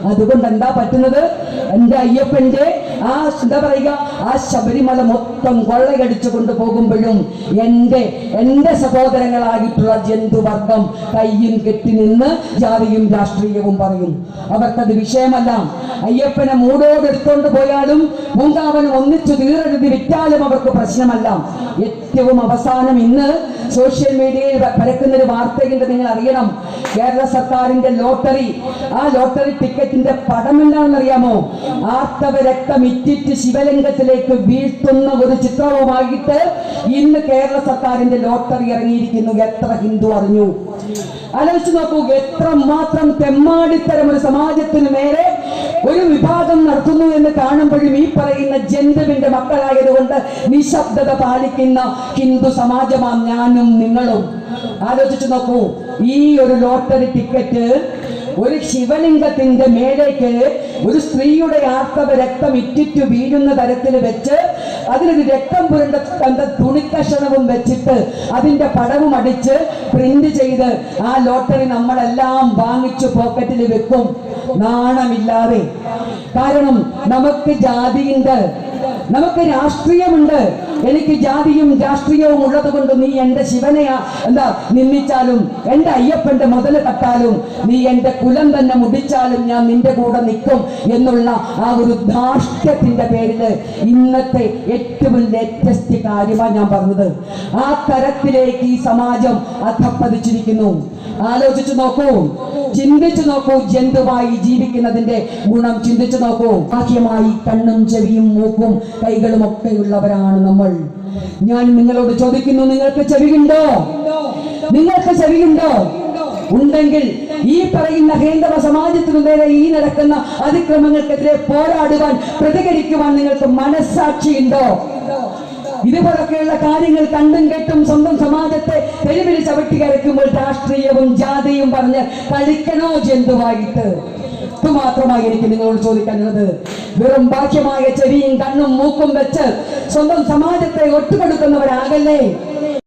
അതുകൊണ്ട് എന്താ പറ്റുന്നത്? എന്റെ അയ്യപ്പന്റെ ആ എന്താ പറയുക, ആ ശബരിമല മൊത്തം കൊള്ളയടിച്ചു കൊണ്ടുപോകുമ്പോഴും എന്റെ സഹോദരങ്ങളായിട്ടുള്ള ജന്തുവർഗം കയ്യും കെട്ടി നിന്ന് ജാതിയും രാഷ്ട്രീയവും പറയും. അവർക്കത് വിഷയമല്ല. അയ്യപ്പനെ മൂടോടെടുത്തോണ്ട് പോയാലും മൂങ്കാവൻ ഒന്നിച്ചു തീരെഴുതി വിറ്റാലും അവർക്ക് പ്രശ്നമല്ല. ഏറ്റവും അവസാനം ഇന്ന് സോഷ്യൽ മീഡിയയിൽ പരക്കുന്നൊരു വാർത്തയുണ്ട്, നിങ്ങൾ അറിയണം. കേരള സർക്കാരിന്റെ ലോട്ടറി, ആ ലോട്ടറി ടിക്കറ്റിന്റെ പടം എന്താണെന്നറിയാമോ? ആർത്തവ രക്തം ഇറ്റിറ്റ് ശിവലിംഗത്തിലേക്ക് വീഴ്ത്തുന്ന ഒരു ചിത്രവുമായിട്ട് ഇന്ന് കേരള സർക്കാരിന്റെ ലോട്ടറി ഇറങ്ങിയിരിക്കുന്നു. എത്ര ഹിന്ദു അറിഞ്ഞു? ആലോചിച്ച് നോക്കൂ, എത്രമാത്രം തെമ്മാടിത്തരം ഒരു സമാജത്തിന് നേരെ ഒരു വിഭാഗം നടത്തുന്നു എന്ന് കാണുമ്പോഴും ഈ പറയുന്ന ജന്തുവിന്റെ മക്കളായതുകൊണ്ട് നിശബ്ദത പാലിക്കുന്ന ഹിന്ദു സമാജമാണ് ഞാനും നിങ്ങളും. ആലോചിച്ചു നോക്കൂ, ഈ ഒരു ലോട്ടറി ടിക്കറ്റ് ഒരു ശിവലിംഗത്തിന്റെ മേലേക്ക് ഒരു സ്ത്രീയുടെ ആർത്തവ രക്തം ഇറ്റിറ്റു വീഴുന്ന തരത്തിൽ വെച്ച് അതിനൊരു രക്തം പുരണ്ട തുണിക്കഷണവും വെച്ചിട്ട് അതിന്റെ പടവും അടിച്ച് പ്രിന്റ് ചെയ്ത് ആ ലോട്ടറി നമ്മളെല്ലാം വാങ്ങിച്ചു പോക്കറ്റിൽ വെക്കും, നാണമില്ലാതെ. കാരണം നമുക്ക് ജാതിയുണ്ട്, നമുക്ക് രാഷ്ട്രീയമുണ്ട്. എനിക്ക് ജാതിയും രാഷ്ട്രീയവും ഉള്ളത് കൊണ്ട് നീ എന്റെ ശിവനെ നിന്ദിച്ചാലും, എന്റെ അയ്യപ്പന്റെ മുതല് തട്ടാലും, നീ എന്റെ കുലം തന്നെ മുടിച്ചാലും ഞാൻ നിന്റെ കൂടെ നിൽക്കും എന്നുള്ള ആ ഒരു ധാർഷ്ട്യത്തിന്റെ പേരില് ഇന്നത്തെ ഏറ്റവും ലേറ്റസ്റ്റ് കാര്യമാണ് ഞാൻ പറഞ്ഞത്. ആ തരത്തിലേക്ക് ഈ സമാജം അധപ്പതിച്ചിരിക്കുന്നു. ആലോചിച്ചു നോക്കൂ, ചിന്തിച്ചു നോക്കൂ. ജന്തുവായി ജീവിക്കുന്നതിന്റെ ഗുണം ചിന്തിച്ചു നോക്കൂ. ബാഹ്യമായി കണ്ണും ചെവിയും മൂക്കും കൈകളും ഒക്കെയുള്ളവരാണ് നമ്മൾ. ഞാൻ നിങ്ങളോട് ചോദിക്കുന്നു, നിങ്ങൾക്ക് ചെവിയുണ്ടോ? നിങ്ങൾക്ക് ചെവിയുണ്ടോ? ഉണ്ടെങ്കിൽ ഈ പറയുന്ന ഹൈന്ദവ സമാജത്തിനു നേരെ ഈ നടക്കുന്ന അതിക്രമങ്ങൾക്കെതിരെ പോരാടുവാൻ, പ്രതികരിക്കുവാൻ നിങ്ങൾക്ക് മനസ്സാക്ഷിയുണ്ടോ? ഇതുപോലൊക്കെയുള്ള കാര്യങ്ങൾ കണ്ടും കേട്ടും സ്വന്തം സമാജത്തെ തെരുവിൽ ചവിട്ടി കരയ്ക്കുമ്പോൾ രാഷ്ട്രീയവും ജാതിയും പറഞ്ഞ് കളിക്കണോ ജന്തുവായിട്ട്? മാത്രമായി എനിക്ക് നിങ്ങളോട് ചോദിക്കാനുള്ളത്. വെറും ബാഹ്യമായ ചെവിയും കണ്ണും മൂക്കും വെച്ച് സ്വന്തം സമാജത്തെ ഒറ്റുകൊടുക്കുന്നവരാകല്ലേ.